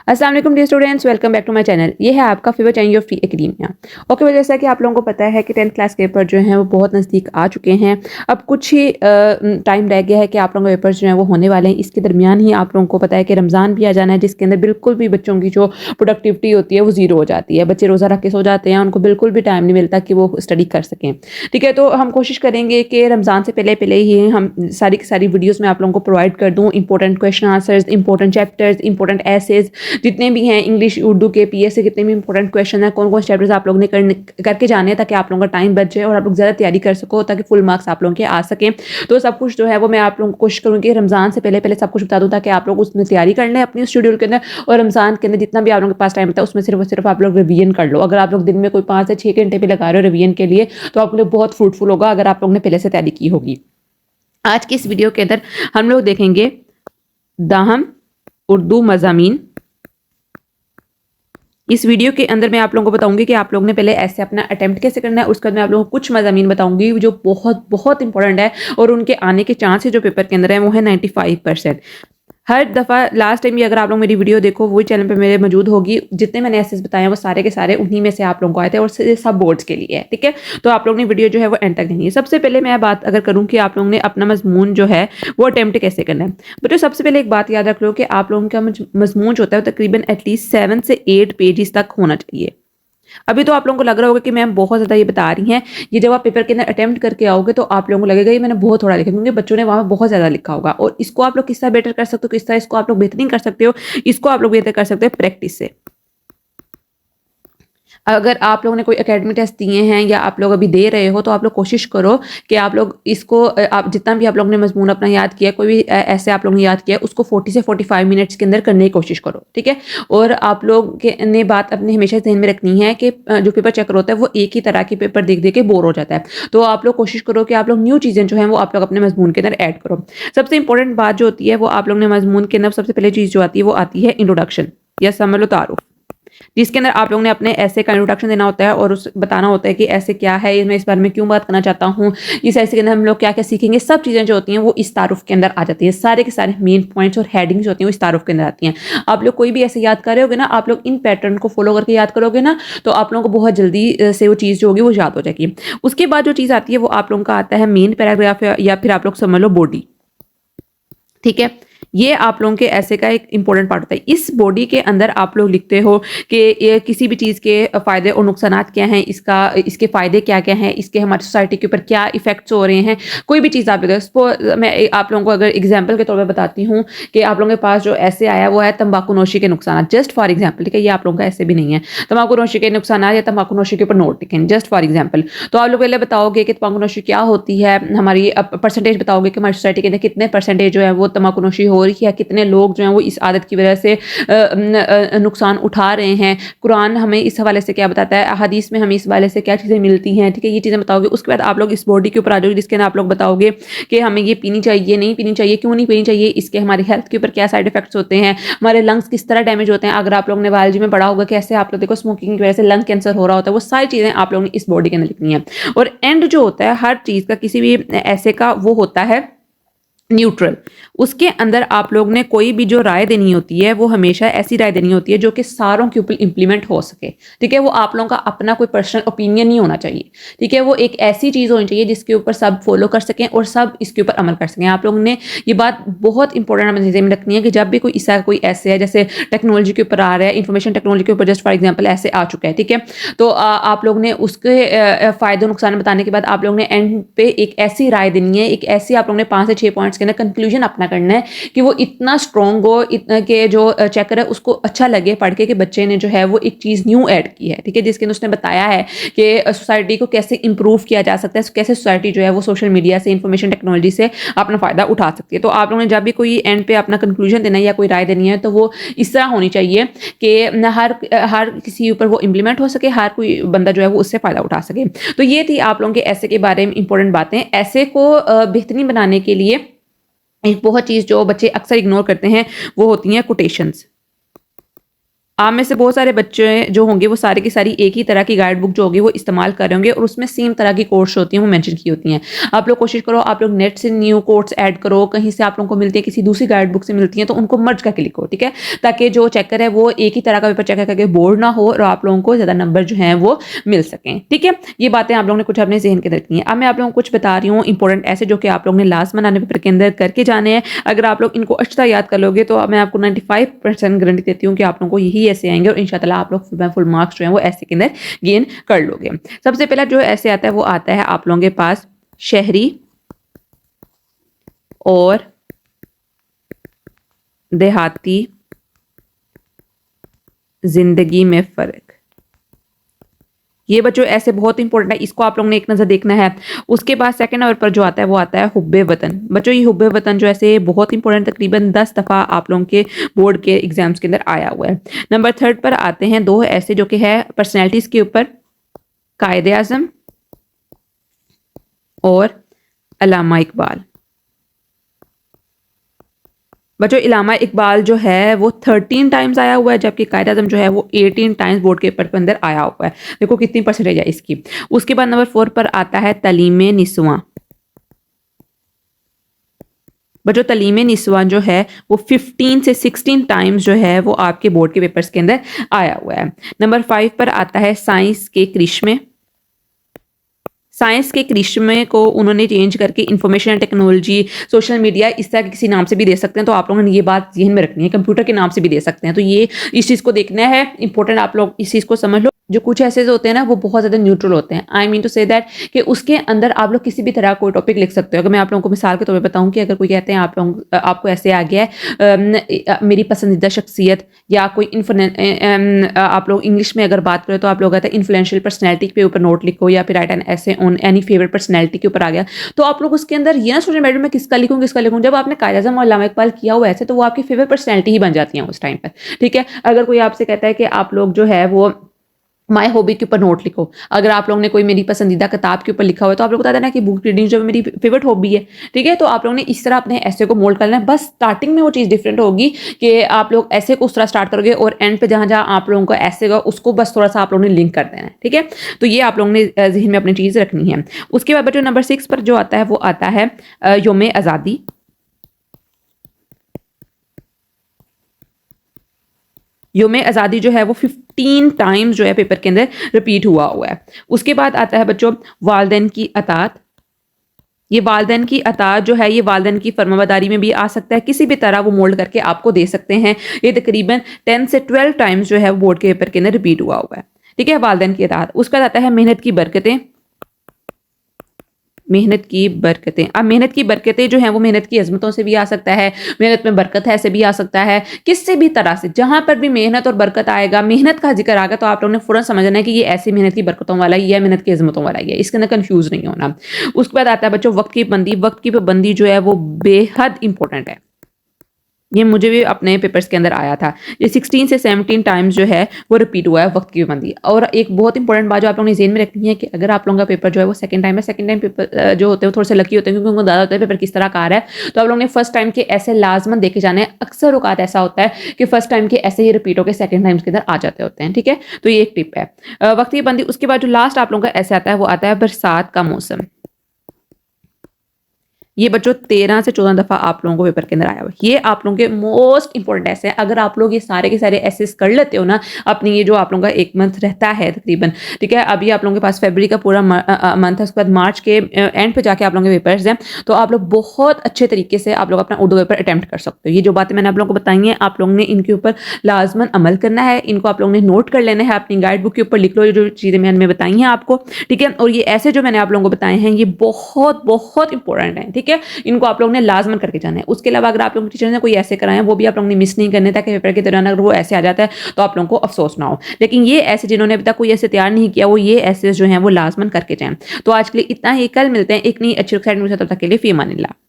अस्सलाम वालेकुम dear students, welcome back to my channel. ये है आपका favourite channel of free academia. Okay, जैसा कि आप लोगों को पता है कि 10th क्लास के पेपर जो हैं वो बहुत नज़दीक आ चुके हैं। अब कुछ ही टाइम रह गया है कि आप लोगों के पेपर्स जो हैं वो होने वाले हैं। इसके दरमियान ही आप लोगों को पता है कि रमज़ान भी आ जाना है, जिसके अंदर बिल्कुल भी बच्चों की जो प्रोडक्टिविटी होती है वो ज़ीरो हो जाती है। बच्चे रोज़ा रख के सो जाते हैं, उनको बिल्कुल भी टाइम नहीं मिलता कि वो स्टडी कर सकें। ठीक है, तो हम कोशिश करेंगे कि रमज़ान से पहले पहले ही हम सारी की सारी वीडियोज़ में आप लोगों को प्रोवाइड कर दूँ। Important question answers, important chapters, important essays जितने भी हैं, इंग्लिश उर्दू के पीएस से कितने भी इंपॉर्टेंट क्वेश्चन है, कौन कौन चैप्टर्स आप लोगों ने करके जाने हैं, ताकि आप लोगों का टाइम बच जाए और आप लोग ज़्यादा तैयारी कर सको, ताकि फुल मार्क्स आप लोगों के आ सकें। तो सब कुछ जो है वो मैं आप लोगों को कोशिश करूँगी कि रमज़ान से पहले पहले सब कुछ बता दूँ, ताकि आप लोग उसमें तैयारी कर लें अपनी शेड्यूल के अंदर। और रमज़ान के अंदर जितना भी आप लोगों के पास टाइम होता है उसमें सिर्फ और सिर्फ आप लोग रिवीजन कर लो। अगर आप लोग दिन में कोई 5 से 6 घंटे भी लगा रहे हो रिवीजन के लिए, तो आप लोग बहुत फ्रूटफुल होगा अगर आप लोगों ने पहले से तैयारी की होगी। आज की इस वीडियो के अंदर हम लोग देखेंगे दाहम उर्दू मज़ामीन। इस वीडियो के अंदर मैं आप लोगों को बताऊंगी कि आप लोगों ने पहले ऐसे अपना अटेम्प्ट कैसे करना है। उसके बाद मैं आप लोगों को कुछ मज़ामीन बताऊंगी जो बहुत बहुत इंपॉर्टेंट है और उनके आने के चांसेस जो पेपर के अंदर है वो है 95%। हर दफ़ा लास्ट टाइम भी अगर आप लोग मेरी वीडियो देखो, वही चैनल पे मेरे मौजूद होगी। जितने मैंने एसेस बताए हैं वो सारे के सारे उन्हीं में से आप लोगों को आए थे और सब बोर्ड्स के लिए है। ठीक है, तो आप लोग ने वीडियो जो है वो एंड तक देखनी है। सबसे पहले मैं बात अगर करूँ कि आप लोगों ने अपना मजमून जो है वो अटेम्प्ट कैसे करना है। बच्चों, सबसे पहले एक बात याद रख लो कि आप लोगों का मजमून जो होता है वो तकरीबन एटलीस्ट 7 से 8 पेजेस तक होना चाहिए। अभी तो आप लोगों को लग रहा होगा कि मैम बहुत ज़्यादा ये बता रही हैं, ये जब आप पेपर के अंदर अटेम्प्ट करके आओगे तो आप लोगों को लगेगा ये मैंने बहुत थोड़ा लिखा, क्योंकि बच्चों ने वहाँ बहुत ज़्यादा लिखा होगा। और इसको आप लोग किस तरह बेटर कर सकते हो, किस तरह इसको आप लोग बेहतरीन कर सकते हो, इसको आप लोग बेहतर कर सकते हो प्रैक्टिस से। अगर आप लोगों ने कोई एकेडमिक टेस्ट दिए हैं या आप लोग अभी दे रहे हो, तो आप लोग कोशिश करो कि आप लोग इसको आप जितना भी आप लोगों ने मजमून अपना याद किया, कोई भी ऐसे आप लोगों ने याद किया, उसको 40 से 45 मिनट्स के अंदर करने की कोशिश करो। ठीक है, और आप लोग ने बात अपने हमेशा ध्यान में रखनी है कि जो पेपर चेकर होता है वो एक ही तरह के पेपर देख देख के बोर हो जाता है। तो आप लोग कोशिश करो कि आप लोग न्यू चीज़ें जो हैं वो आप लोग अपने मजमून के अंदर ऐड करो। सबसे इंपॉर्टेंट बात जो होती है वो आप लोग ने मजमून के अंदर सबसे पहले चीज़ जो आती है वो आती है इंट्रोडक्शन या समझ लो तारुफ, जिसके अंदर आप लोगों ने अपने ऐसे का इंट्रोडक्शन देना होता है और उस बताना होता है कि ऐसे क्या है, मैं इस बारे में क्यों बात करना चाहता हूँ, इस ऐसे के अंदर हम लोग क्या क्या सीखेंगे। सब चीज़ें जो होती हैं वो इस तारुफ के अंदर आ जाती हैं। सारे के सारे मेन पॉइंट्स और हेडिंग्स होती हैं वो इस तारुफ के अंदर आती हैं। आप लोग कोई भी ऐसे याद कर रहे होगे ना, आप लोग इन पैटर्न को फॉलो करके याद करोगे ना, तो आप लोगों को बहुत जल्दी से वो चीज़ जो होगी वो याद हो जाएगी। उसके बाद जो चीज़ आती है वो आप लोगों का आता है मेन पैराग्राफ या फिर आप लोग समझ लो बॉडी। ठीक है, ये आप लोगों के ऐसे का एक इंपॉर्टेंट पार्ट होता है। इस बॉडी के अंदर आप लोग लिखते हो कि ये किसी भी चीज़ के फ़ायदे और नुकसानात क्या हैं, इसके फ़ायदे क्या क्या हैं, इसके हमारी सोसाइटी के ऊपर क्या इफ़ेक्ट्स हो रहे हैं। कोई भी चीज़ आप मैं आप लोगों को अगर एग्जाम्पल के तौर पर बताती हूँ कि आप लोगों के पास जो ऐसे आया वो है तंबाकू नोशी के नुकसान, जस्ट फॉर एग्जाम्पल। ठीक है, ये आप लोगों का ऐसे भी नहीं है। तंबाकू नोशी के नुकसान या तंबाकू नोशी के ऊपर नोट लिखें, जस्ट फॉर एग्जाम्पल। तो आप लोग पहले बताओगे कि तंबाकू नोशी क्या होती है, हमारी परसेंटेज बताओगे कि हमारी सोसाइटी के अंदर कितने परसेंटेज जो है वो तंबाकू नोशी हो रही है, कितने लोग जो हैं वो इस आदत की वजह से नुकसान उठा रहे हैं। कुरान हमें इस हवाले से क्या बताता है, हदीस में हमें इस हवाले से क्या चीज़ें मिलती हैं। ठीक है, ये चीज़ें बताओगे। उसके बाद आप लोग इस बॉडी के ऊपर आ जाओगे, जिसके अंदर आप लोग बताओगे कि हमें ये पीनी चाहिए, नहीं पीनी चाहिए, क्यों नहीं पीनी चाहिए, इसके हमारी हेल्थ के ऊपर क्या साइड इफेक्ट्स होते हैं, हमारे लंग्स किस तरह डैमेज होते हैं। अगर आप लोगों ने बायोलॉजी में पढ़ा होगा कि ऐसे आप लोग देखो स्मोकिंग की वजह से लंग कैंसर हो रहा होता है, वो सारी चीज़ें आप लोगों ने इस बॉडी के अंदर लिखनी है। और एंड जो होता है हर चीज़ का, किसी भी ऐसे का, वो होता है न्यूट्रल। उसके अंदर आप लोग ने कोई भी जो राय देनी होती है वो हमेशा ऐसी राय देनी होती है जो कि सारों के ऊपर इंप्लीमेंट हो सके। ठीक है, वो आप लोगों का अपना कोई पर्सनल ओपिनियन नहीं होना चाहिए। ठीक है, वो एक ऐसी चीज़ होनी चाहिए जिसके ऊपर सब फॉलो कर सकें और सब इसके ऊपर अमल कर सकें। आप लोगों ने ये बात बहुत इंपॉर्टेंट चीज़ें में रखनी है कि जब भी कोई इसका कोई ऐसे है, जैसे टेक्नोलॉजी के ऊपर आ रहा है, इंफॉर्मेशन टेक्नोलॉजी के ऊपर जस्ट फॉर एग्जाम्पल ऐसे आ चुका है। ठीक है, तो आप लोग ने उसके फ़ायदे नुकसान बताने के बाद आप लोग ने एंड पे एक ऐसी राय देनी है, एक ऐसी आप लोग ने 5 से 6 पॉइंट्स के अंदर कंक्लूजन अपना करना है कि वो इतना स्ट्रॉन्ग हो, इतना के जो चेकर है उसको अच्छा लगे पढ़ के कि बच्चे ने जो है वो एक चीज़ न्यू ऐड की है। ठीक है, जिसके अंदर उसने बताया है कि सोसाइटी को कैसे इंप्रूव किया जा सकता है, कैसे सोसाइटी जो है वो सोशल मीडिया से, इंफॉर्मेशन टेक्नोलॉजी से अपना फ़ायदा उठा सकती है। तो आप लोगों ने जब भी कोई एंड पे अपना कंक्लूजन देना है या कोई राय देनी है, तो वो इस तरह होनी चाहिए कि हर किसी ऊपर वो इम्प्लीमेंट हो सके, हर कोई बंदा जो है वो उससे फ़ायदा उठा सके। तो ये थी आप लोगों के ऐसे के बारे में इंपॉर्टेंट बातें। ऐसे को बेहतरीन बनाने के लिए एक बहुत चीज़ जो बच्चे अक्सर इग्नोर करते हैं वो होती हैं कोटेशंस। आप में से बहुत सारे बच्चे जो होंगे वो सारे की सारी एक ही तरह की गाइड बुक जो होगी वो इस्तेमाल कर रहे होंगे और उसमें सेम तरह की कोर्स होती हैं वो मेंशन की होती हैं। आप लोग कोशिश करो, आप लोग नेट से न्यू कोर्स ऐड करो, कहीं से आप लोगों को मिलती है, किसी दूसरी गाइड बुक से मिलती हैं, तो उनको मर्ज करके लिखो, ठीक है, ताकि जो चेकर है वो एक ही तरह का पेपर चेक करके बोर्ड ना हो और आप लोगों को ज़्यादा नंबर जो हैं वो मिल सकें, ठीक है। ये बातें आप लोगों ने कुछ अपने जहन के अंदर रखनी है। अब मैं आप लोगों को कुछ बता रही हूँ इंपॉर्टेंट ऐसे जो कि आप लोगों ने लास्ट मनाने पेपर के अंदर करके जाने हैं। अगर आप लोग इनको अच्छी तरह याद कर लोगे तो मैं आपको 95% गारंटी देती हूँ कि आप लोगों को यही ऐसे आएंगे और इंशाल्लाह आप लोग फुल मार्क्स जो है वो ऐसे के अंदर गेन कर लोगे। सबसे पहला जो ऐसे आता है वो आता है आप लोगों के पास शहरी और देहाती जिंदगी में फर्क। ये बच्चों ऐसे बहुत इंपॉर्टेंट है, इसको आप लोगों ने एक नज़र देखना है। उसके बाद सेकंड नंबर पर जो आता है वो आता है हुब्बे वतन। बच्चों ये हुब्बे वतन जो ऐसे बहुत इंपॉर्टेंट, तकरीबन 10 दफ़ा आप लोगों के बोर्ड के एग्जाम्स के अंदर आया हुआ है। नंबर थर्ड पर आते हैं दो ऐसे जो कि है पर्सनैलिटीज़ के ऊपर, कायदे आज़म और अल्लामा इकबाल। बच्चों इलामा इकबाल जो है वो 13 टाइम्स आया हुआ है, जबकि कायदे आज़म जो है वो 18 टाइम्स बोर्ड के पेपर के अंदर आया हुआ है। देखो कितनी परसेंटेज है इसकी। उसके बाद नंबर 4 पर आता है तलीम निस्वां। बच्चों तलीम निस्वां जो है वो 15 से 16 टाइम्स जो है वो आपके बोर्ड के पेपर्स के अंदर आया हुआ है। नंबर 5 पर आता है साइंस के करिश्मे। साइंस के करिश्मे को उन्होंने चेंज करके इंफॉर्मेशन टेक्नोलॉजी, सोशल मीडिया, इस तरह के किसी नाम से भी दे सकते हैं, तो आप लोगों ने ये बात ज़हन में रखनी है। कंप्यूटर के नाम से भी दे सकते हैं, तो ये इस चीज़ को देखना है, इंपॉर्टेंट आप लोग इस चीज़ को समझ लो। जो कुछ ऐसे होते हैं ना वो बहुत ज़्यादा न्यूट्रल होते हैं। I mean to say that कि उसके अंदर आप लोग किसी भी तरह कोई टॉपिक लिख सकते हो। अगर मैं आप लोगों को मिसाल के तौर पे बताऊं कि अगर कोई कहते हैं आप लोग आपको ऐसे आ गया है मेरी पसंदीदा शख्सियत या कोई आप लोग इंग्लिश में अगर बात करें तो आप लोग कहते हैं इन्फ्लुएंशियल पर्सनैलिटी के ऊपर नोट लिखो या फिर राइट एन ऐसे ऑन एनी फेवरेट पर्सनैलिटी के ऊपर आ गया, तो आप लोग उसके अंदर ये ना सोचें मैडम मैं किसका लिखूँ किसका लिखूँ। जब आपने कायदे आज़म और अल्लामा इकबाल किया हुआ ऐसे तो वो आपकी फेवरेट पर्सनैलिटी ही बन जाती है उस टाइम पर, ठीक है। अगर कोई आपसे कहता है कि आप लोग जो है वो माय हॉबी के ऊपर नोट लिखो, अगर आप लोगों ने कोई मेरी पसंदीदा किताब के ऊपर लिखा हुआ है तो आप लोग बता देना कि बुक रीडिंग जो मेरी फेवरेट हॉबी है, ठीक है। तो आप लोगों ने इस तरह अपने ऐसे को मोल्ड करना है। बस स्टार्टिंग में वो चीज़ डिफरेंट होगी कि आप लोग ऐसे को उस तरह स्टार्ट करोगे और एंड पे जहाँ जहाँ आप लोगों को ऐसे का उसको बस थोड़ा सा आप लोगों ने लिंक कर देना है, ठीक है। तो ये आप लोगों ने जहन में अपनी चीज़ रखनी है। उसके बाद बच्चों नंबर 6 पर जो आता है वो आता है योम आज़ादी। योम आज़ादी जो है वो 15 टाइम्स जो है पेपर के अंदर रिपीट हुआ है। उसके बाद आता है बच्चों वालदैन की अतात। ये वालदैन की अतात जो है ये वालदैन की फरमाबरदारी में भी आ सकता है, किसी भी तरह वो मोल्ड करके आपको दे सकते हैं। ये तकरीबन 10 से 12 टाइम्स जो है वो बोर्ड के पेपर के अंदर रिपीट हुआ है, ठीक है, वालदैन की अतात। उसके बाद आता है मेहनत की बरकतें। मेहनत की बरकतें, अब मेहनत की बरकतें जो हैं वो मेहनत की अजमतों से भी आ सकता है, मेहनत में बरकत है से भी आ सकता है, किससे भी तरह से जहां पर भी मेहनत और बरकत आएगा, मेहनत का जिक्र आएगा तो आप लोगों ने फौरन समझना है कि ये ऐसी मेहनत की बरकतों वाला ही है, मेहनत की अजमतों वाला ही है, इसके अंदर कंफ्यूज नहीं होना। उसके बाद आता है बच्चों वक्त की पाबंदी। वक्त की पाबंदी जो है वो बेहद इंपॉर्टेंट है, ये मुझे भी अपने पेपर्स के अंदर आया था। ये 16 से 17 टाइम्स जो है वो रिपीट हुआ है वक्त की पाबंदी। और एक बहुत इंपॉर्टेंट बात जो आप लोगों ने ज़हन में रखनी है कि अगर आप लोगों का पेपर जो है वो सेकंड टाइम है, सेकंड टाइम पेपर जो होते हैं वो थोड़े से लकी होते हैं क्योंकि उनको ज़्यादा होता है पेपर किस तरह का आ रहा है, तो आप लोगों ने फर्स्ट टाइम के ऐसे लाजमन देखे जाने हैं। अक्सर औकात ऐसा होता है कि फर्स्ट टाइम के ऐसे ही रिपीट होकर सेकंड टाइम्स के अंदर आ जाते होते हैं, ठीक है। तो ये एक टिप है वक्त की पाबंदी। उसके बाद जो लास्ट आप लोगों का ऐसे आता है वो आता है बरसात का मौसम। ये बच्चों 13 से 14 दफ़ा आप लोगों को पेपर के अंदर आया हुआ है। ये आप लोगों के मोस्ट इंपॉर्टेंट ऐसे हैं। अगर आप लोग ये सारे के सारे एसेस कर लेते हो ना अपनी, ये जो आप लोगों का एक मंथ रहता है तकरीबन, ठीक है, अभी आप लोगों के पास फरवरी का पूरा मंथ है, उसके बाद मार्च के एंड पे जाके आप लोगों के पेपर्स हैं, तो आप लोग बहुत अच्छे तरीके से आप लोग अपना उर्दू पेपर अटैम्प्ट कर सकते हो। ये जो बातें मैंने आप लोगों को बताई हैं आप लोगों ने इनके ऊपर लाजमन अमल करना है, इनको आप लोगों ने नोट कर लेना है, अपनी गाइड बुक के ऊपर लिख लो जो चीज़ें मैंने बताई हैं आपको, ठीक है। और ये ऐसे जो मैंने आप लोगों को बताए हैं ये बहुत बहुत इंपॉर्टेंट है, ठीक है, इनको आप लोगों ने लाजमन करके जाना है। उसके अलावा अगर आप लोगों के टीचर ने कोई ऐसे कराए हैं वो भी आप लोगों ने मिस नहीं करने, ताकि पेपर के दौरान अगर वो ऐसे आ जाता है तो आप लोगों को अफसोस ना हो। लेकिन ये ऐसे जिन्होंने अभी तक कोई ऐसे तैयार नहीं किया वो ये ऐसे जो हैं वो लाजमन करके जाएं। तो आज के लिए इतना ही, कल मिलते हैं एक नई अच्छी वेबसाइट में, तब तक के लिए फी अमानिल्लाह।